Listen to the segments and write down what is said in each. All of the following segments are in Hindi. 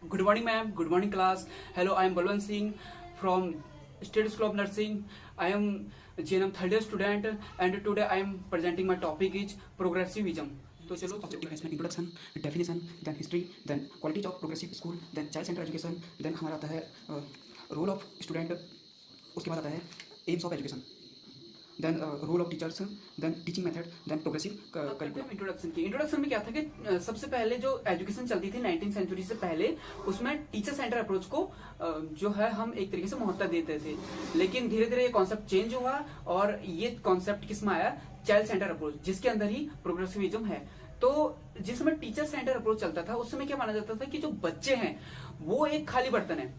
Good morning, ma'am. Good morning, class. Hello, I am Balwant Singh from State School of Nursing. I am GNM third year student, and today I am presenting my topic is progressivism. तो चलो ऑब्जेक्टिव है इसमें introduction, definition, then history, then qualities of progressive school, then child centre education, then हमारा आता है रोल ऑफ स्टूडेंट, उसके बाद आता है aims of education, then role of teachers, then teaching method, then progressive curriculum. Introduction में क्या था कि सबसे पहले जो एजुकेशन चलती थी 19th सेंचुरी से पहले, उसमें टीचर सेंटर अप्रोच को जो है हम एक तरीके से महत्व देते थे। लेकिन धीरे धीरे ये कॉन्सेप्ट चेंज हुआ और ये कॉन्सेप्ट किसमें आया? चाइल्ड सेंटर अप्रोच, जिसके अंदर ही प्रोग्रेसिविज्म है। तो जिस समय टीचर सेंटर अप्रोच चलता था उस समय क्या माना जाता था कि जो बच्चे हैं वो एक खाली बर्तन है,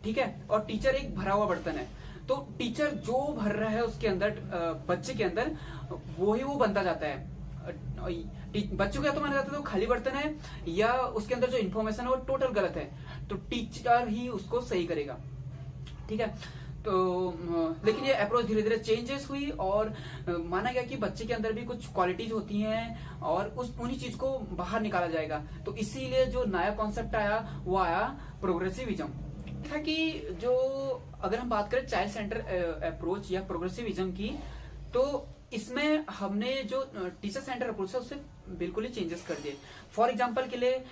ठीक है, और टीचर एक भरा हुआ बर्तन है। तो टीचर जो भर रहा है उसके अंदर बच्चे के अंदर वो ही वो बनता जाता है। बच्चों को या तो माना जाता है तो खाली बर्तन है, या उसके अंदर जो इन्फॉर्मेशन है वो टोटल गलत है, तो टीचर ही उसको सही करेगा, ठीक है। तो लेकिन ये अप्रोच धीरे धीरे चेंजेस हुई और माना गया कि बच्चे के अंदर भी कुछ क्वालिटीज होती हैं और उन्हीं चीज को बाहर निकाला जाएगा। तो इसीलिए जो नया कॉन्सेप्ट आया वो आया प्रोग्रेसिविज्म। था कि जो अगर हम बात करें चाइल्ड सेंटर अप्रोच या प्रोग्रेसिविज्म की, तो इसमें हमने जो टीचर सेंटर अप्रोच है उससे बिल्कुल ही चेंजेस कर दिए। फॉर एग्जांपल के लिए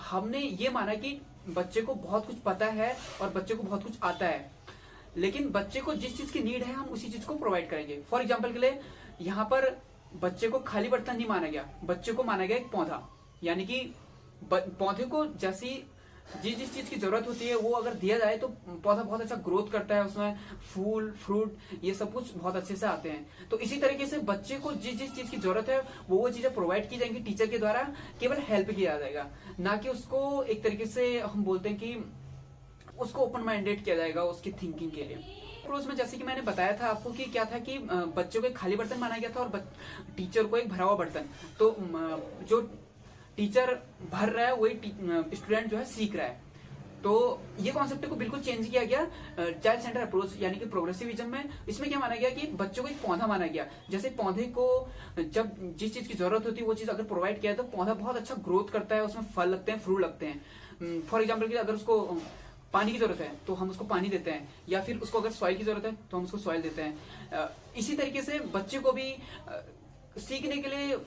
हमने ये माना कि बच्चे को बहुत कुछ पता है और बच्चे को बहुत कुछ आता है, लेकिन बच्चे को जिस चीज की नीड है हम उसी चीज को प्रोवाइड करेंगे। फॉर एग्जाम्पल के लिए यहाँ पर बच्चे को खाली बर्तन नहीं माना गया, बच्चे को माना गया एक पौधा, यानी कि पौधे को जैसी जिस चीज की जरूरत होती है वो अगर दिया जाए तो पौधा बहुत अच्छा ग्रोथ करता है, उसमें फूल फ्रूट ये सब कुछ बहुत अच्छे से आते हैं। तो इसी तरीके से बच्चे को जिस चीज की जरूरत है वो चीजें प्रोवाइड की जाएंगी टीचर के द्वारा, केवल हेल्प किया जाएगा, ना कि उसको एक तरीके से हम बोलते हैं कि उसको ओपन माइंडेड किया जाएगा उसकी थिंकिंग के लिए। अप्रोच में जैसे कि मैंने बताया था आपको कि क्या था कि बच्चों को एक खाली बर्तन माना गया था और टीचर को एक भरा हुआ बर्तन। तो जो टीचर भर रहा है वही स्टूडेंट जो है सीख रहा है। तो ये कॉन्सेप्ट को बिल्कुल चेंज किया गया चाइल्ड सेंटर अप्रोच यानी कि प्रोग्रेसिविज्म में। इसमें क्या माना गया कि बच्चों को एक पौधा माना गया, जैसे पौधे को जब जिस चीज की जरूरत होती है वो चीज अगर प्रोवाइड किया तो पौधा बहुत अच्छा ग्रोथ करता है, उसमें फल लगते हैं, फ्रूट लगते हैं। फॉर एग्जाम्पल के लिए अगर उसको पानी की जरूरत है तो हम उसको पानी देते हैं, या फिर उसको अगर सॉइल की जरूरत है तो हम उसको सॉइल देते हैं। इसी तरीके से बच्चे को भी सीखने के लिए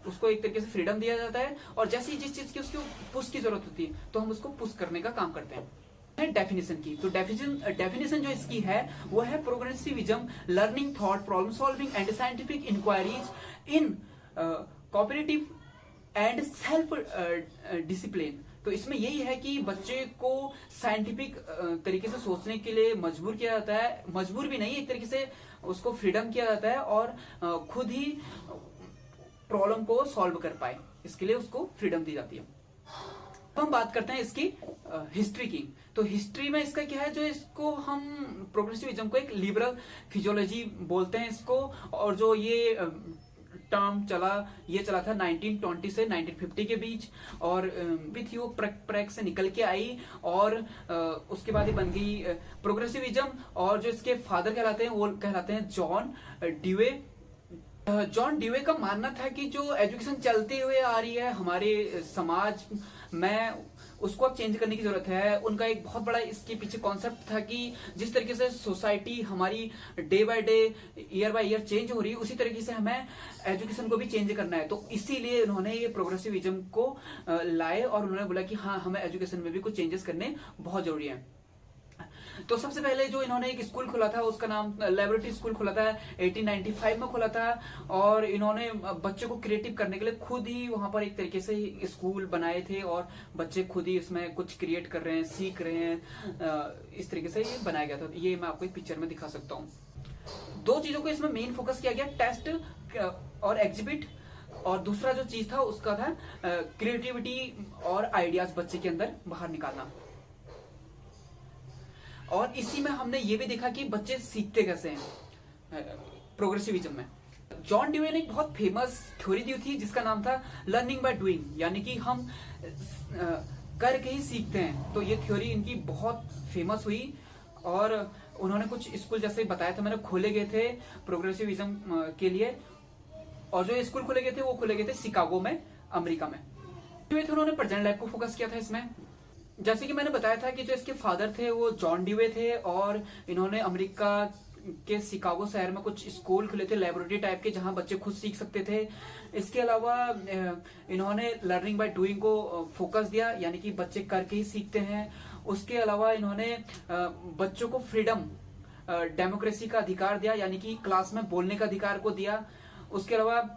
उसको एक तरीके से फ्रीडम दिया जाता है, और जैसे ही जिस चीज की उसको पुश की जरूरत होती है तो हम उसको पुश करने का काम करते हैं। डेफिनेशन की तो डेफिनेशन जो इसकी है वो है progressivism learning thought problem solving and scientific inquiries in cooperative and self discipline. तो इसमें यही है कि बच्चे को साइंटिफिक तरीके से सोचने के लिए मजबूर किया जाता है, मजबूर भी नहीं, एक तरीके से उसको फ्रीडम किया जाता है और खुद ही प्रॉब्लम को सॉल्व कर पाए, इसके लिए उसको फ्रीडम दी जाती है। अब हम बात करते हैं इसकी हिस्ट्री की। तो हिस्ट्री में इसका क्या है, जो इसको हम प्रोग्रेसिविज्म को एक लिबरल फिजियोलॉजी बोलते हैं इसको, और जो ये टर्म चला था 1920 से 1950 के बीच, और भी थी वो प्रैक से निकल के आई, और उसके बाद ये बन गई प्रोग्रेसिविज्म। और जो इसके फादर कहलाते हैं वो कहलाते हैं जॉन ड्यूवे। जॉन ड्यूवे का मानना था कि जो एजुकेशन चलती हुई आ रही है हमारे समाज में उसको अब चेंज करने की जरूरत है। उनका एक बहुत बड़ा इसके पीछे कॉन्सेप्ट था कि जिस तरीके से सोसाइटी हमारी day by day year by year change हो रही है उसी तरीके से हमें एजुकेशन को भी चेंज करना है। तो इसीलिए उन्होंने ये प्रोग्रेसिविज्म को लाए और उन्होंने बोला कि हाँ, हमें एजुकेशन में भी कुछ चेंजेस करने बहुत जरूरी है। तो सबसे पहले जो इन्होंने एक स्कूल खोला था उसका नाम लेबोरेटरी स्कूल खोला था, 1895 में खोला था, और इन्होंने बच्चों को क्रिएटिव करने के लिए खुद ही वहां पर एक तरीके से स्कूल बनाए थे, और बच्चे खुद ही इसमें कुछ क्रिएट कर रहे हैं, सीख रहे हैं, इस तरीके से ये बनाया गया था। ये मैं आपको एक पिक्चर में दिखा सकता हूँ। दो चीजों को इसमें मेन फोकस किया गया, टेस्ट और एग्जिबिट, और दूसरा जो चीज था उसका था क्रिएटिविटी और आइडियाज बच्चे के अंदर बाहर निकालना। और इसी में हमने ये भी देखा कि बच्चे सीखते कैसे हैं प्रोग्रेसिविज्म में। जॉन ड्यूवे ने एक बहुत फेमस थ्योरी दी थी जिसका नाम था लर्निंग बाय डूइंग, यानी कि हम करके ही सीखते हैं। तो ये थ्योरी इनकी बहुत फेमस हुई, और उन्होंने कुछ स्कूल जैसे बताया था मैंने खोले गए थे प्रोग्रेसिविज्म के लिए, और जो स्कूल खोले गए थे वो खोले गए थे शिकागो में, अमेरिका में। उन्होंने प्रेजेंट लाइफ को फोकस किया था इसमें। जैसे कि मैंने बताया था कि जो इसके फादर थे वो जॉन ड्यूवे थे और इन्होंने अमेरिका के शिकागो शहर में कुछ स्कूल खुले थे लेबोरेटरी टाइप के, जहां बच्चे खुद सीख सकते थे। इसके अलावा इन्होंने लर्निंग बाय डूइंग को फोकस दिया, यानी कि बच्चे करके ही सीखते हैं। उसके अलावा इन्होंने बच्चों को फ्रीडम, डेमोक्रेसी का अधिकार दिया, यानी कि क्लास में बोलने का अधिकार को दिया। उसके अलावा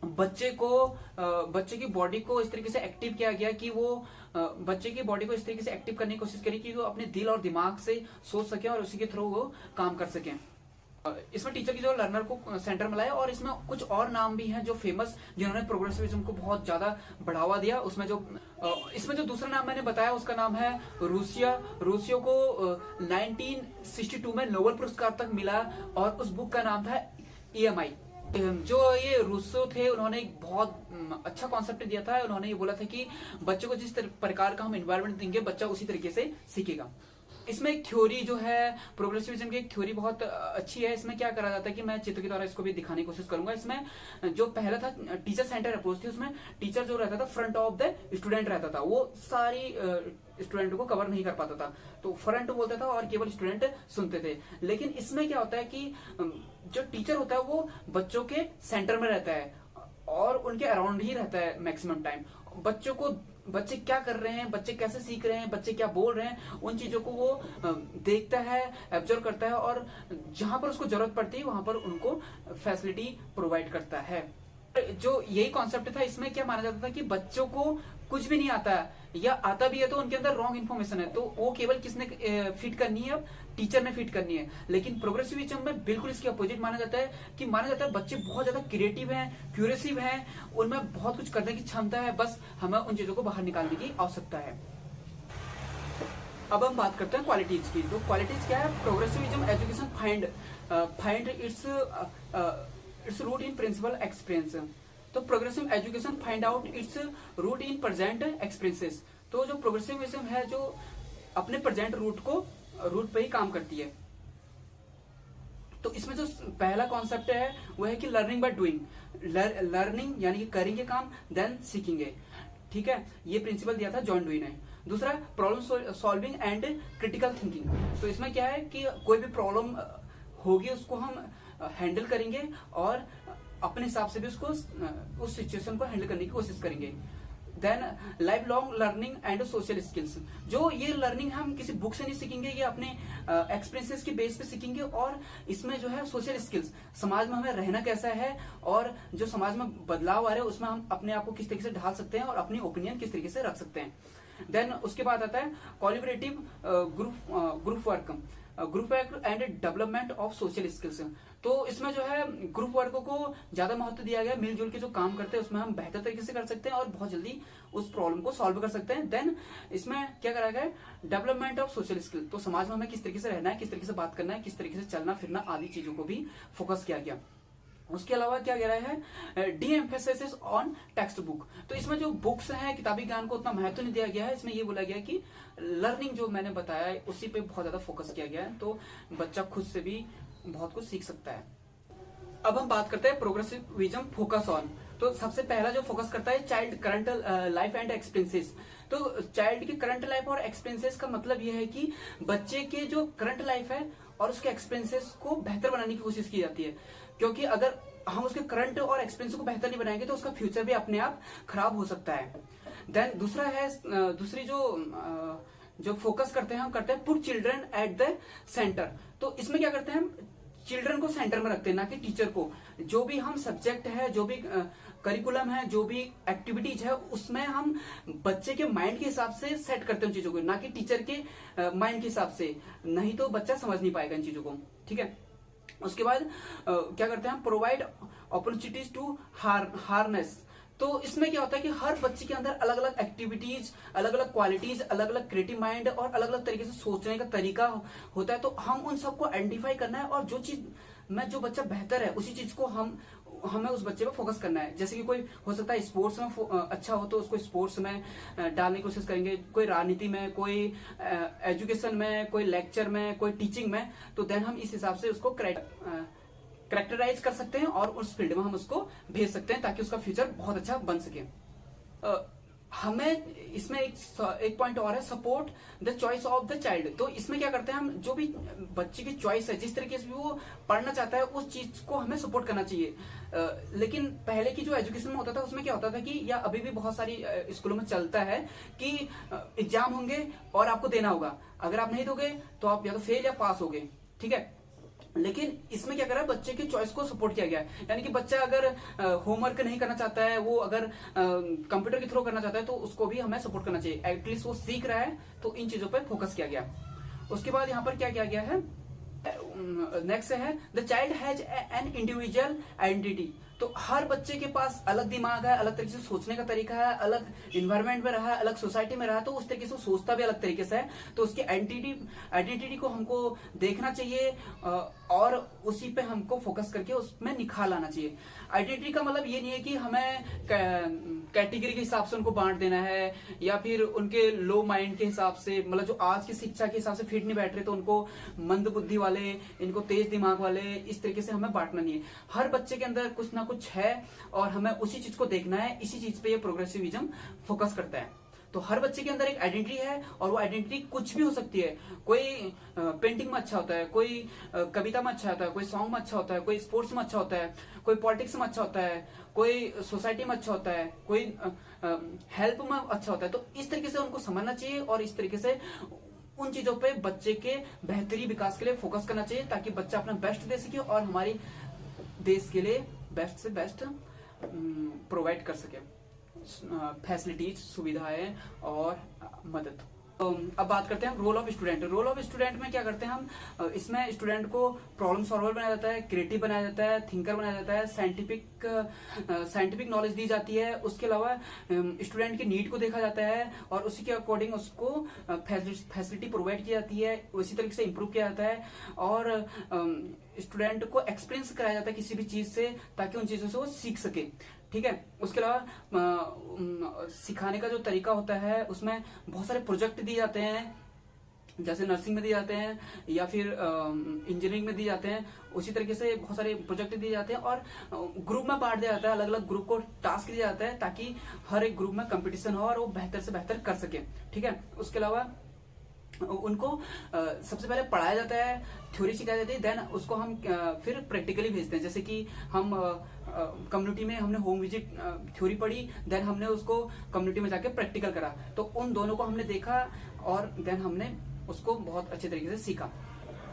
बच्चे की बॉडी को इस तरीके से एक्टिव किया गया कि वो बच्चे की बॉडी को इस तरीके से एक्टिव करने की कोशिश करें कि वो अपने दिल और दिमाग से सोच सके और उसी के थ्रू वो काम कर सके। इसमें टीचर की जो लर्नर को सेंटर में लाया, और इसमें कुछ और नाम भी हैं जो फेमस, जिन्होंने प्रोग्रेसिविज्म को बहुत ज्यादा बढ़ावा दिया। इसमें जो दूसरा नाम मैंने बताया उसका नाम है रूसियो को 1962 में नोबेल पुरस्कार तक मिला और उस बुक का नाम था EMI। जो ये रूसो थे उन्होंने एक बहुत अच्छा कॉन्सेप्ट दिया था। उन्होंने ये बोला था कि बच्चों को जिस प्रकार का हम एनवायरनमेंट देंगे बच्चा उसी तरीके से सीखेगा। इसमें एक थ्योरी जो है प्रोग्रेसिविज्म की, एक थ्योरी बहुत अच्छी है। इसमें क्या करा जाता है कि मैं चित्र के द्वारा इसको भी दिखाने की कोशिश करूंगा। इसमें जो पहला था टीचर सेंटर अप्रोच थी, उसमें टीचर जो रहता था फ्रंट ऑफ द स्टूडेंट रहता था, वो सारी स्टूडेंट को कवर नहीं कर पाता था, तो फ्रंट बोलता था और केवल स्टूडेंट सुनते थे। लेकिन इसमें क्या होता है कि जो टीचर होता है वो बच्चों के सेंटर में रहता है और उनके अराउंड ही रहता है मैक्सिमम टाइम। बच्चे क्या कर रहे हैं, बच्चे कैसे सीख रहे हैं, बच्चे क्या बोल रहे हैं, उन चीजों को वो देखता है, ऑब्जर्व करता है और जहां पर उसको जरूरत पड़ती है वहां पर उनको फैसिलिटी प्रोवाइड करता है। जो यही कॉन्सेप्ट था, इसमें क्या माना जाता था कि बच्चों को कुछ भी नहीं आता है या आता भी है तो उनके अंदर रॉन्ग इन्फॉर्मेशन है, तो वो केवल किसने फिट करनी है, अब टीचर ने फिट करनी है। लेकिन प्रोग्रेसिविज्म में बिल्कुल इसके अपोजिट माना जाता है बच्चे बहुत ज्यादा क्रिएटिव हैं, क्यूरेसिव हैं, उनमें बहुत कुछ करने की क्षमता है, बस हमें उन चीजों को बाहर निकालने की आवश्यकता है। अब हम बात करते हैं क्वालिटीज की। तो क्वालिटीज क्या है? Progressivism education find its root in principle experience. तो progressive education find out its root in present experiences. तो जो प्रोग्रेसिविज्म है जो अपने प्रेजेंट रूट पे ही काम करती है। तो इसमें जो पहला कॉन्सेप्ट है वो है कि लर्निंग बाय डूइंग, लर्निंग यानी कि करेंगे काम, देन सीखेंगे। ठीक है, ये प्रिंसिपल दिया था जॉन डुई ने। दूसरा problem solving and critical thinking. तो इसमें क्या है कि कोई भी प्रॉब्लम होगी उसको हम हैंडल करेंगे और अपने हिसाब से भी उस सिचुएशन को हैंडल करने की कोशिश करेंगे। Then life long learning and social skills. जो ये लर्निंग हम किसी बुक से नहीं सीखेंगे, ये अपने एक्सपीरियंसेस के बेस पे सीखेंगे। और इसमें जो है सोशल स्किल्स, समाज में हमें रहना कैसा है और जो समाज में बदलाव आ रहे हैं उसमें हम अपने आप को किस तरीके से ढाल सकते हैं और अपनी ओपिनियन किस तरीके से रख सकते हैं। देन उसके बाद आता है collaborative group work and development of social skills. तो इसमें जो है ग्रुप वर्क को ज्यादा महत्व दिया गया। मिलजुल के जो काम करते हैं उसमें हम बेहतर तरीके से कर सकते हैं और बहुत जल्दी उस प्रॉब्लम को सॉल्व कर सकते हैं। देन इसमें क्या करा गया? Development of social skill. तो समाज में हमें किस तरीके से रहना है, किस तरीके से बात करना है, किस तरीके से चलना फिरना आदि चीजों को भी फोकस किया गया। उसके अलावा क्या कह रहा है? D emphasis on text book. तो इसमें जो बुक्स हैं, किताबी ज्ञान को उतना महत्व नहीं दिया गया है। इसमें ये बोला गया कि लर्निंग जो मैंने बताया उसी पे बहुत ज्यादा फोकस किया गया है, तो बच्चा खुद से भी बहुत कुछ सीख सकता है। अब हम बात करते हैं प्रोग्रेसिविज्म फोकस ऑन। तो सबसे पहला जो फोकस करता है child current life and experiences. तो चाइल्ड की करंट लाइफ और एक्सपीरियंसेस का मतलब यह है कि बच्चे के जो करंट लाइफ है और उसके एक्सपीरियंसेस को बेहतर बनाने की कोशिश की जाती है। क्योंकि अगर हम उसके करंट और एक्सपीरियंस को बेहतर नहीं बनाएंगे तो उसका फ्यूचर भी अपने आप खराब हो सकता है। देन दूसरा है, दूसरी जो फोकस करते हैं हम करते हैं put children at the centre. तो इसमें क्या करते हैं हम? चिल्ड्रन को सेंटर में रखते हैं, ना कि टीचर को। जो भी हम सब्जेक्ट है, जो भी करिकुलम है, जो भी एक्टिविटीज है, उसमें हम बच्चे के माइंड के हिसाब से सेट करते हैं उन चीजों को, ना कि टीचर के माइंड के हिसाब से। नहीं तो बच्चा समझ नहीं पाएगा इन चीजों को। ठीक है, उसके बाद क्या करते हैं हम? Provide opportunities to harness. तो इसमें क्या होता है कि हर बच्चे के अंदर अलग अलग एक्टिविटीज, अलग अलग क्वालिटीज, अलग अलग क्रिएटिव माइंड और अलग अलग तरीके से सोचने का तरीका होता है। तो हम उन सबको आइडेंटिफाई करना है और जो चीज में जो बच्चा बेहतर है उसी चीज को हमें उस बच्चे पे फोकस करना है। जैसे कि कोई हो सकता है स्पोर्ट्स में अच्छा हो तो उसको स्पोर्ट्स में डालने की कोशिश करेंगे, कोई राजनीति में, कोई एजुकेशन में, कोई लेक्चर में, कोई टीचिंग में। तो देन हम इस हिसाब से उसको करेक्टराइज कर सकते हैं और उस फील्ड में हम उसको भेज सकते हैं ताकि उसका फ्यूचर बहुत अच्छा बन सके। हमें इसमें एक पॉइंट और है, support the choice of the child. तो इसमें क्या करते हैं हम, जो भी बच्चे की चॉइस है, जिस तरीके से भी वो पढ़ना चाहता है उस चीज को हमें सपोर्ट करना चाहिए। लेकिन पहले की जो एजुकेशन में होता था उसमें क्या होता था कि, या अभी भी बहुत सारी स्कूलों में चलता है कि एग्जाम होंगे और आपको देना होगा, अगर आप नहीं दोगे तो आप या तो फेल या पास होगे, ठीक है। लेकिन इसमें क्या करा है, बच्चे की चॉइस को सपोर्ट किया गया है। यानी कि बच्चा अगर होमवर्क नहीं करना चाहता है, वो अगर कंप्यूटर के थ्रू करना चाहता है तो उसको भी हमें सपोर्ट करना चाहिए। एटलीस्ट वो सीख रहा है, तो इन चीजों पर फोकस किया गया। उसके बाद यहाँ पर क्या किया गया है, नेक्स्ट है the child has an individual identity. तो हर बच्चे के पास अलग दिमाग है, अलग तरीके से सोचने का तरीका है, अलग इन्वायरमेंट में रहा है, अलग सोसाइटी में रहा है, तो उस तरीके से सोचता भी अलग तरीके से है। तो उसकी आइडेंटिटी को हमको देखना चाहिए और उसी पे हमको फोकस करके उसमें निखार लाना चाहिए। आइडेंटिटी का मतलब ये नहीं है कि हमें कैटेगरी के हिसाब से उनको बांट देना है, या फिर उनके लो माइंड के हिसाब से, मतलब जो आज की शिक्षा के हिसाब से फिट नहीं बैठ रहे तो उनको मंद बुद्धि वाले, इनको तेज दिमाग वाले, इस तरीके से हमें बांटना नहीं है। हर बच्चे के अंदर कुछ ना कुछ है और हमें उसी चीज को देखना है। इसी चीज पे ये प्रोग्रेसिविज्म फोकस करता है। तो हर बच्चे के अंदर एक आइडेंटिटी है और वो आइडेंटिटी कुछ भी हो सकती है। कोई पेंटिंग में अच्छा होता है, कोई कविता में अच्छा होता है, कोई सॉन्ग में अच्छा होता है, कोई स्पोर्ट्स में अच्छा होता है, कोई पॉलिटिक्स में अच्छा होता है, कोई सोसाइटी में अच्छा होता है, कोई हेल्प में अच्छा होता है। तो इस तरीके से उनको समझना चाहिए और इस तरीके से उन चीजों पे बच्चे के बेहतरी विकास के लिए फोकस करना चाहिए, ताकि बच्चा अपना बेस्ट दे सके और हमारी देश के लिए बेस्ट से बेस्ट प्रोवाइड कर सके फैसिलिटीज, सुविधाएं और मदद। अब बात करते हैं role of student. Role of student में क्या करते हैं हम, इसमें स्टूडेंट को प्रॉब्लम सॉल्वर बनाया जाता है, क्रिएटिव बनाया जाता है, थिंकर बनाया जाता है, साइंटिफिक नॉलेज दी जाती है। उसके अलावा स्टूडेंट की नीड को देखा जाता है और उसी के अकॉर्डिंग उसको फैसिलिटी प्रोवाइड की जाती है, उसी तरीके से इम्प्रूव किया जाता है और स्टूडेंट को एक्सपीरियंस कराया जाता है किसी भी चीज से, ताकि उन चीजों से वो सीख सके, ठीक है। उसके अलावा सिखाने का जो तरीका होता है उसमें बहुत सारे प्रोजेक्ट दिए जाते हैं, जैसे नर्सिंग में दिए जाते हैं या फिर इंजीनियरिंग में दिए जाते हैं। उसी तरीके से बहुत सारे प्रोजेक्ट दिए जाते हैं और ग्रुप में बांट दिया जाता है, अलग अलग ग्रुप को टास्क दिया जाता है, ताकि हर एक ग्रुप में कंपटीशन हो और वो बेहतर से बेहतर कर सके, ठीक है। उसके अलावा उनको सबसे पहले पढ़ाया जाता है, थ्योरी सिखाई जाती है, देन उसको हम फिर प्रैक्टिकली भेजते हैं। जैसे कि हम कम्युनिटी में हमने होम विजिट थ्योरी पढ़ी, देन हमने उसको कम्युनिटी में जाके प्रैक्टिकल करा, तो उन दोनों को हमने देखा और देन हमने उसको बहुत अच्छे तरीके से सीखा।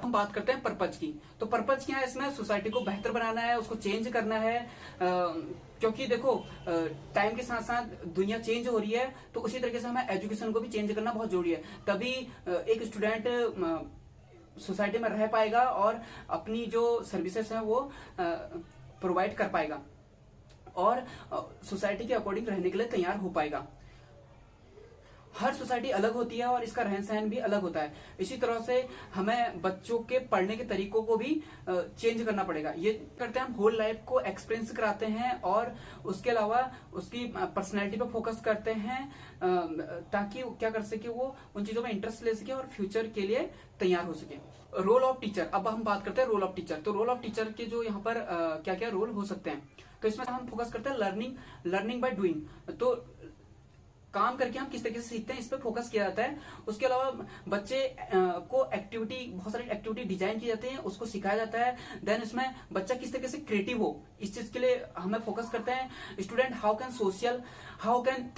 हम बात करते हैं पर्पज की। तो पर्पज क्या है, इसमें सोसाइटी को बेहतर बनाना है, उसको चेंज करना है, क्योंकि देखो टाइम के साथ साथ दुनिया चेंज हो रही है, तो उसी तरीके से हमें एजुकेशन को भी चेंज करना बहुत जरूरी है। तभी एक स्टूडेंट सोसाइटी में रह पाएगा और अपनी जो सर्विसेज है वो प्रोवाइड कर पाएगा और सोसाइटी के अकॉर्डिंग रहने के लिए तैयार हो पाएगा। हर सोसाइटी अलग होती है और इसका रहन सहन भी अलग होता है। इसी तरह से हमें बच्चों के पढ़ने के तरीकों को भी चेंज करना पड़ेगा। ये करते हैं हम होल लाइफ को एक्सपीरियंस कराते हैं और उसके अलावा उसकी पर्सनैलिटी पे फोकस करते हैं, ताकि क्या कर सके वो उन चीजों में इंटरेस्ट ले सके और फ्यूचर के लिए तैयार हो सके। रोल ऑफ टीचर, अब हम बात करते हैं रोल ऑफ टीचर। तो रोल ऑफ टीचर के जो यहाँ पर क्या क्या रोल हो सकते हैं, तो इसमें हम फोकस करते हैं लर्निंग बाय डूइंग। तो काम करके हम किस तरीके से सीखते हैं, इस पे फोकस किया जाता है। उसके अलावा बच्चे को बहुत सारी एक्टिविटी डिजाइन की जाती है, उसको सिखाया जाता है। देन इसमें बच्चा किस तरीके से क्रिएटिव हो, इस चीज के लिए हमें फोकस करते हैं। Student how can social, how can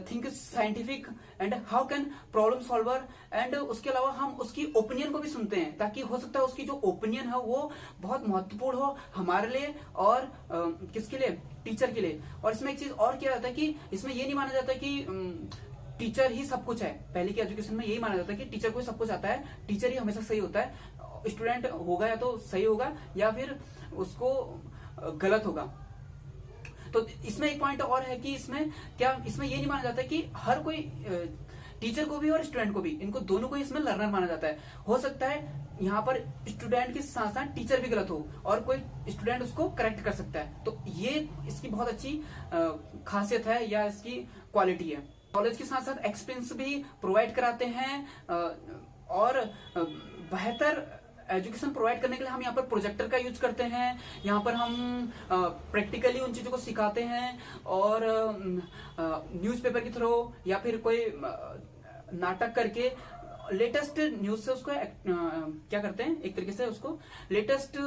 think scientific and how can problem solver. And उसके अलावा हम उसकी ओपिनियन को भी सुनते हैं, ताकि हो सकता है उसकी जो ओपिनियन है वो बहुत महत्वपूर्ण हो हमारे लिए और किसके लिए, टीचर के लिए। और इसमें एक चीज और किया जाता है कि इसमें ये नहीं माना जाता कि टीचर ही सब कुछ है। पहले की एजुकेशन में यही माना जाता है कि टीचर को सब कुछ आता है, टीचर ही हमेशा सही होता है। स्टूडेंट होगा या तो सही होगा या फिर उसको गलत होगा। तो इसमें एक पॉइंट और है कि इसमें ये नहीं माना जाता कि हर कोई टीचर को भी और स्टूडेंट को भी, इनको दोनों को इसमें लर्नर माना जाता है। हो सकता है यहाँ पर स्टूडेंट के साथ साथ टीचर भी गलत हो और कोई स्टूडेंट उसको करेक्ट कर सकता है। तो ये इसकी बहुत अच्छी खासियत है या इसकी क्वालिटी है। कॉलेज के साथ साथ एक्सपीरियंस भी प्रोवाइड कराते हैं और बेहतर एजुकेशन प्रोवाइड करने के लिए हम यहाँ पर प्रोजेक्टर का यूज करते हैं, यहाँ पर हम प्रैक्टिकली उन चीज़ों को सिखाते हैं, और न्यूज़पेपर के थ्रू या फिर कोई नाटक करके लेटेस्ट न्यूज से उसको क्या करते हैं, एक तरीके से उसको लेटेस्ट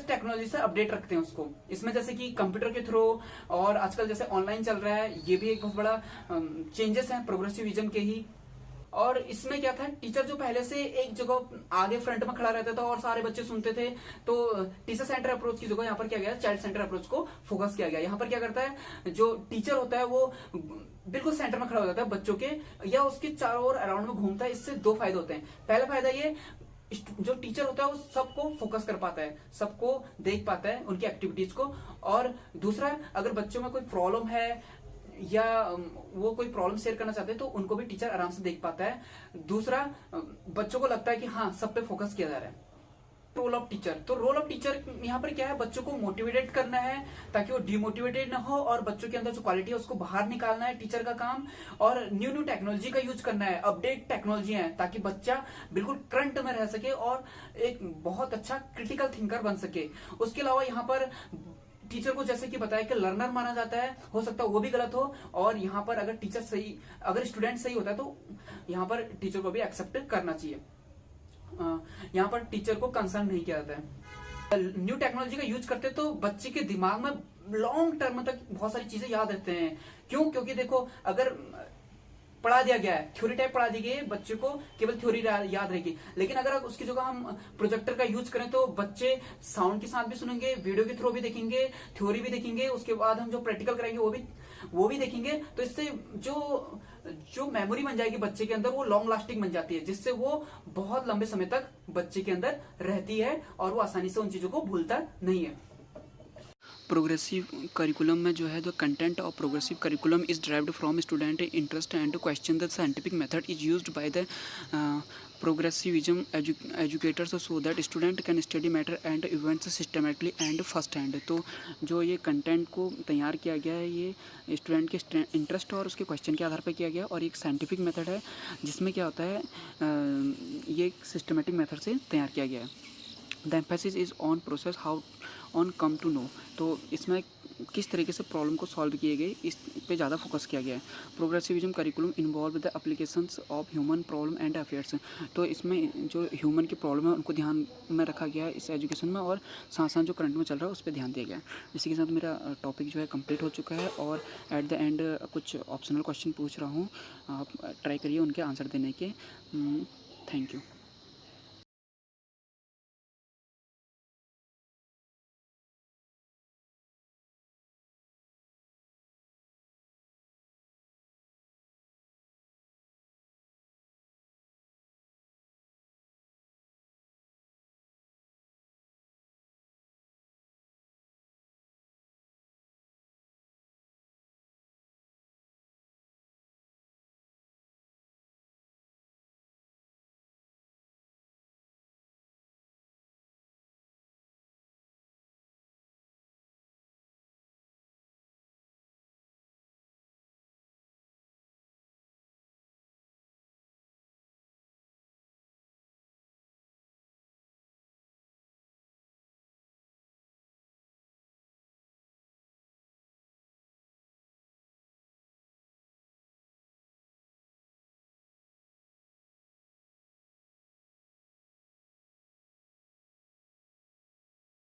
टेक्नोलॉजी से अपडेट रखते हैं उसको। इसमें जैसे कि कंप्यूटर के थ्रू, और आजकल जैसे ऑनलाइन चल रहा है, ये भी एक बहुत बड़ा चेंजेस है प्रोग्रेसिविज्म के ही। और इसमें क्या था, टीचर जो पहले से एक जगह आगे फ्रंट में खड़ा रहता था और सारे बच्चे सुनते थे, तो टीचर सेंटर अप्रोच की जगह यहाँ पर क्या गया, चाइल्ड सेंटर अप्रोच को फोकस किया गया। यहाँ पर क्या करता है, जो टीचर होता है वो बिल्कुल सेंटर में खड़ा हो जाता है बच्चों के, या उसके चारों ओर अराउंड में घूमता है। इससे दो फायदे होते हैं। पहला फायदा ये, जो टीचर होता है वो सबको फोकस कर पाता है, सबको देख पाता है, उनकी एक्टिविटीज को। और दूसरा, अगर बच्चों में कोई प्रॉब्लम है या वो कोई प्रॉब्लम शेयर करना चाहते हैं तो उनको भी टीचर आराम से देख पाता है। दूसरा, बच्चों को लगता है कि हाँ, सब पे फोकस किया जा रहा है। रोल ऑफ टीचर, तो रोल ऑफ टीचर यहाँ पर क्या है, बच्चों को मोटिवेटेड करना है ताकि वो डिमोटिवेटेड ना हो, और बच्चों के अंदर जो क्वालिटी है उसको बाहर निकालना है टीचर का काम। और न्यू टेक्नोलॉजी का यूज करना है, अपडेट टेक्नोलॉजी है, ताकि बच्चा बिल्कुल करंट में रह सके और एक बहुत अच्छा क्रिटिकल थिंकर बन सके। उसके अलावा यहाँ पर टीचर को जैसे कि बताया कि लर्नर माना जाता है, हो सकता है वो भी गलत हो, और यहाँ पर अगर स्टूडेंट सही होता है तो यहाँ पर टीचर को भी एक्सेप्ट करना चाहिए। यहाँ पर टीचर को कंसर्न नहीं किया जाता है। न्यू टेक्नोलॉजी का यूज करते तो बच्चे के दिमाग में लॉन्ग टर्म तक बहुत सारी चीजें याद रहते हैं। क्यों? क्योंकि देखो, अगर पढ़ा दिया गया है, थ्योरी टाइप पढ़ा दी गई है, बच्चे को केवल थ्योरी याद रहेगी। लेकिन अगर उसकी जगह हम प्रोजेक्टर का यूज करें तो बच्चे साउंड के साथ भी सुनेंगे, वीडियो के थ्रू भी देखेंगे, थ्योरी भी देखेंगे, उसके बाद हम जो प्रैक्टिकल कराएंगे वो भी देखेंगे। तो इससे जो मेमोरी बन जाएगी बच्चे के अंदर, वो लॉन्ग लास्टिंग बन जाती है, जिससे वो बहुत लंबे समय तक बच्चे के अंदर रहती है और वो आसानी से उन चीजों को भूलता नहीं है। प्रोग्रेसिव करिकुलम में जो है, the content of progressive curriculum is derived from student interest and question the scientific method is used by the progressivism educators so that student can study matter and events systematically and first hand. तो जो ये कंटेंट को तैयार किया गया है, ये स्टूडेंट के इंटरेस्ट और उसके क्वेश्चन के आधार पर किया गया, और एक साइंटिफिक मेथड है जिसमें क्या होता है, ये एक सिस्टमेटिक मेथड से तैयार किया गया है। The emphasis is on process how on come to know. तो इसमें किस तरीके से प्रॉब्लम को सॉल्व किए गए, इस पे ज़्यादा फोकस किया गया है। Progressivism curriculum involve the applications of human problem and affairs. तो इसमें जो ह्यूमन की प्रॉब्लम है उनको ध्यान में रखा गया है इस एजुकेशन में, और साथ साथ जो करंट में चल रहा है उस पर ध्यान दिया गया है। इसी के साथ मेरा टॉपिक जो है कंप्लीट हो चुका है, और एट द एंड कुछ ऑप्शनल क्वेश्चन पूछ रहा हूँ, आप ट्राई करिए उनके आंसर देने के। Thank you.